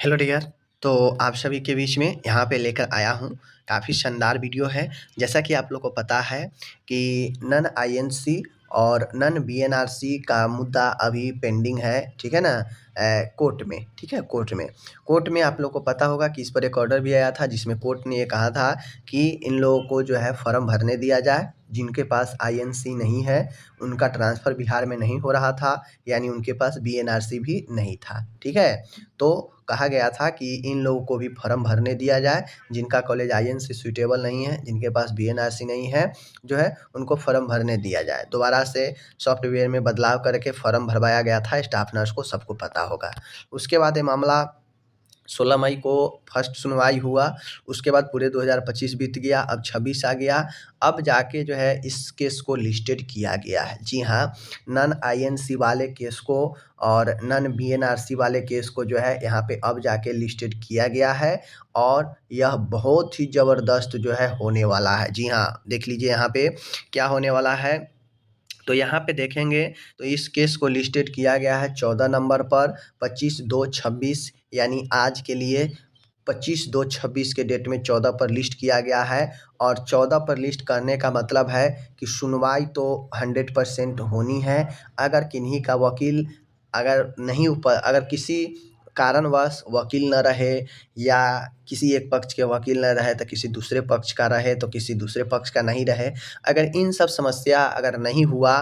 Hello dear. तो आप सभी के बीच में यहाँ पे लेकर आया हूँ काफ़ी शानदार वीडियो है। जैसा कि आप लोग को पता है कि नन आईएनसी और नन बीएनआरसी का मुद्दा अभी पेंडिंग है, ठीक है ना, कोर्ट में, ठीक है। कोर्ट में आप लोग को पता होगा कि इस पर एक ऑर्डर भी आया था जिसमें कोर्ट ने ये कहा था कि इन लोगों को जो है फॉर्म भरने दिया जाए। जिनके पास आईएनसी नहीं है उनका ट्रांसफ़र बिहार में नहीं हो रहा था, यानी उनके पास बीएनआरसी भी नहीं था, ठीक है। तो कहा गया था कि इन लोगों को भी फॉर्म भरने दिया जाए। जिनका कॉलेज आईएनसी सूटेबल नहीं है, जिनके पास बीएनआरसी नहीं है, जो है उनको फॉर्म भरने दिया जाए। दोबारा से सॉफ्टवेयर में बदलाव करके फॉर्म भरवाया गया था स्टाफ नर्स को, सबको पता होगा। उसके बाद ये मामला 16 मई को फर्स्ट सुनवाई हुआ। उसके बाद पूरे 2025 बीत गया, अब 26 आ गया। अब जाके जो है इस केस को लिस्टेड किया गया है। जी हाँ, नन आईएनसी वाले केस को और नन बीएनआरसी वाले केस को जो है यहाँ पे अब जाके लिस्टेड किया गया है और यह बहुत ही ज़बरदस्त जो है होने वाला है। जी हाँ, देख लीजिए यहाँ पे क्या होने वाला है। तो यहाँ पे देखेंगे तो इस केस को लिस्टेड किया गया है 14 नंबर पर 25/2/26, यानी आज के लिए 25/2/26 के डेट में 14 पर लिस्ट किया गया है। और 14 पर लिस्ट करने का मतलब है कि सुनवाई तो 100% होनी है। अगर किन्हीं का वकील अगर किसी कारणवश वकील न रहे या किसी एक पक्ष के वकील न रहे तो किसी दूसरे पक्ष का रहे, तो किसी दूसरे पक्ष का नहीं रहे, अगर इन सब समस्या अगर नहीं हुआ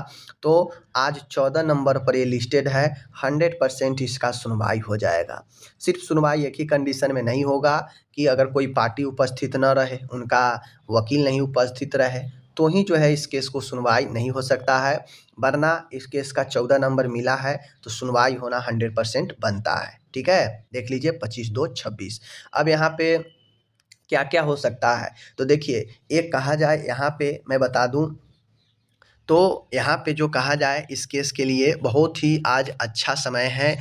तो आज 14 नंबर पर ये लिस्टेड है। 100% इसका सुनवाई हो जाएगा। सिर्फ सुनवाई एक ही कंडीशन में नहीं होगा कि अगर कोई पार्टी उपस्थित न रहे, उनका वकील नहीं उपस्थित रहे, तो ही जो है इस केस को सुनवाई नहीं हो सकता है। वरना इस केस का 14 नंबर मिला है तो सुनवाई होना 100% बनता है, ठीक है। देख लीजिए 25/2/26। अब यहाँ पे क्या क्या हो सकता है, तो देखिए, एक कहा जाए यहाँ पे मैं बता दूं, तो यहाँ पे जो कहा जाए इस केस के लिए बहुत ही आज अच्छा समय है।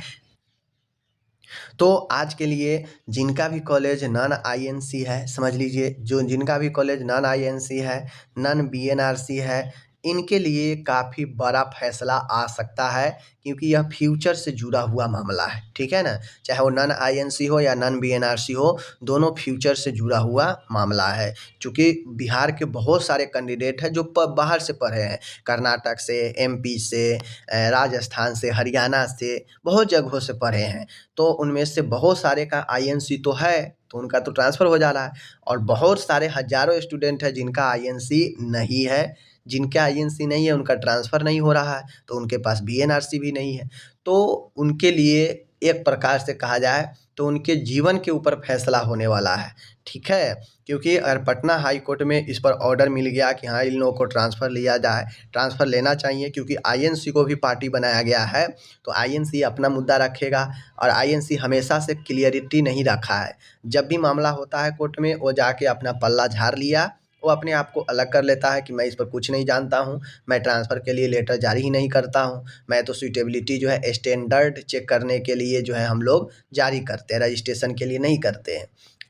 तो आज के लिए जिनका भी कॉलेज नॉन आईएनसी है, समझ लीजिए, जो जिनका भी कॉलेज नॉन आईएनसी है, नॉन बीएनआरसी है, इनके लिए काफ़ी बड़ा फैसला आ सकता है, क्योंकि यह फ्यूचर से जुड़ा हुआ मामला है, ठीक है ना। चाहे वो नॉन आईएनसी हो या नॉन बीएनआरसी हो, दोनों फ्यूचर से जुड़ा हुआ मामला है। चूँकि बिहार के बहुत सारे कैंडिडेट हैं जो बाहर से पढ़े हैं, कर्नाटक से, एमपी से, राजस्थान से, हरियाणा से, बहुत जगहों से पढ़े हैं। तो उनमें से बहुत सारे का आईएनसी तो है, तो उनका तो ट्रांसफ़र हो जा रहा है। और बहुत सारे हज़ारों स्टूडेंट हैं जिनका आईएनसी नहीं है। जिनका आईएनसी नहीं है उनका ट्रांसफ़र नहीं हो रहा है, तो उनके पास बीएनआरसी भी नहीं है। तो उनके लिए एक प्रकार से कहा जाए तो उनके जीवन के ऊपर फैसला होने वाला है, ठीक है। क्योंकि अगर पटना हाई कोर्ट में इस पर ऑर्डर मिल गया कि हाँ, इन लोगों को ट्रांसफ़र लिया जाए, ट्रांसफ़र लेना चाहिए, क्योंकि आईएनसी को भी पार्टी बनाया गया है, तो आईएनसी अपना मुद्दा रखेगा। और आईएनसी हमेशा से क्लियरिटी नहीं रखा है। जब भी मामला होता है कोर्ट में, वो जाके अपना पल्ला झाड़ लिया, वो अपने आप को अलग कर लेता है कि मैं इस पर कुछ नहीं जानता हूँ, मैं ट्रांसफ़र के लिए लेटर जारी ही नहीं करता हूँ, मैं तो सूटेबिलिटी जो है स्टैंडर्ड चेक करने के लिए जो है हम लोग जारी करते हैं, रजिस्ट्रेशन के लिए नहीं करते हैं।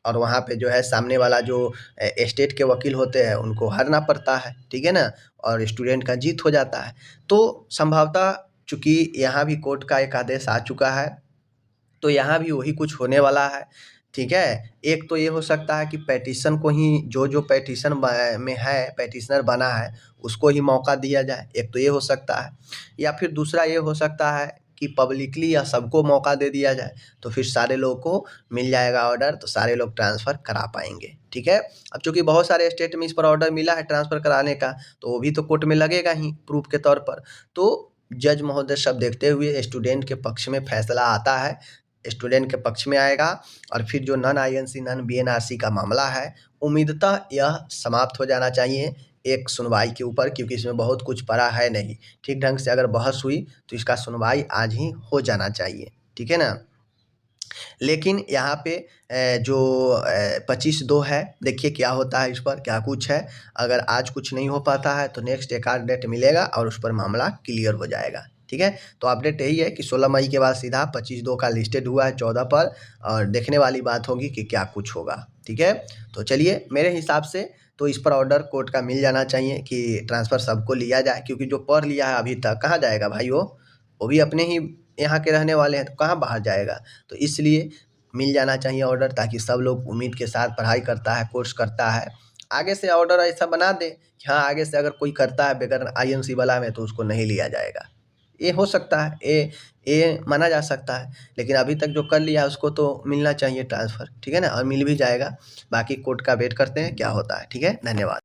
और वहाँ पे जो है सामने वाला जो स्टेट के वकील होते हैं उनको हारना पड़ता है, ठीक है ना, और स्टूडेंट का जीत हो जाता है। तो संभवतः चूँकि यहाँ भी कोर्ट का एक आदेश आ चुका है, तो यहाँ भी वही कुछ होने वाला है, ठीक है। एक तो ये हो सकता है कि पैटिशन को ही जो पैटिशन में है, पैटिशनर बना है, उसको ही मौका दिया जाए, एक तो ये हो सकता है। या फिर दूसरा ये हो सकता है कि पब्लिकली या सबको मौका दे दिया जाए, तो फिर सारे लोगों को मिल जाएगा ऑर्डर, तो सारे लोग ट्रांसफ़र करा पाएंगे, ठीक है। अब चूँकि बहुत सारे स्टेट में इस पर ऑर्डर मिला है ट्रांसफ़र कराने का, तो वो भी तो कोर्ट में लगेगा ही प्रूफ के तौर पर। तो जज महोदय सब देखते हुए स्टूडेंट के पक्ष में फैसला आता है, स्टूडेंट के पक्ष में आएगा। और फिर जो नॉन आईएनसी नॉन बीएनआरसी का मामला है, उम्मीदतः यह समाप्त हो जाना चाहिए एक सुनवाई के ऊपर, क्योंकि इसमें बहुत कुछ पड़ा है नहीं। ठीक ढंग से अगर बहस हुई तो इसका सुनवाई आज ही हो जाना चाहिए, ठीक है ना। लेकिन यहाँ पे जो 25/2 है, देखिए क्या होता है, इस पर क्या कुछ है। अगर आज कुछ नहीं हो पाता है तो नेक्स्ट एक आध डेट मिलेगा और उस पर मामला क्लियर हो जाएगा, ठीक है। तो अपडेट यही है कि 16 मई के बाद सीधा 25/2 का लिस्टेड हुआ है 14 पर, और देखने वाली बात होगी कि क्या कुछ होगा, ठीक है। तो चलिए, मेरे हिसाब से तो इस पर ऑर्डर कोर्ट का मिल जाना चाहिए कि ट्रांसफ़र सबको लिया जाए, क्योंकि जो पढ़ लिया है अभी तक कहाँ जाएगा भाई, वो भी अपने ही यहाँ के रहने वाले हैं, तो कहाँ बाहर जाएगा। तो इसलिए मिल जाना चाहिए ऑर्डर, ताकि सब लोग उम्मीद के साथ पढ़ाई करता है, कोर्स करता है। आगे से ऑर्डर ऐसा बना दें कि हाँ, आगे से अगर कोई करता है बगैर आईएनसी वाला में तो उसको नहीं लिया जाएगा। ये हो सकता है, ये माना जा सकता है। लेकिन अभी तक जो कर लिया है उसको तो मिलना चाहिए ट्रांसफ़र, ठीक है ना? और मिल भी जाएगा। बाकी कोर्ट का वेट करते हैं क्या होता है, ठीक है? धन्यवाद।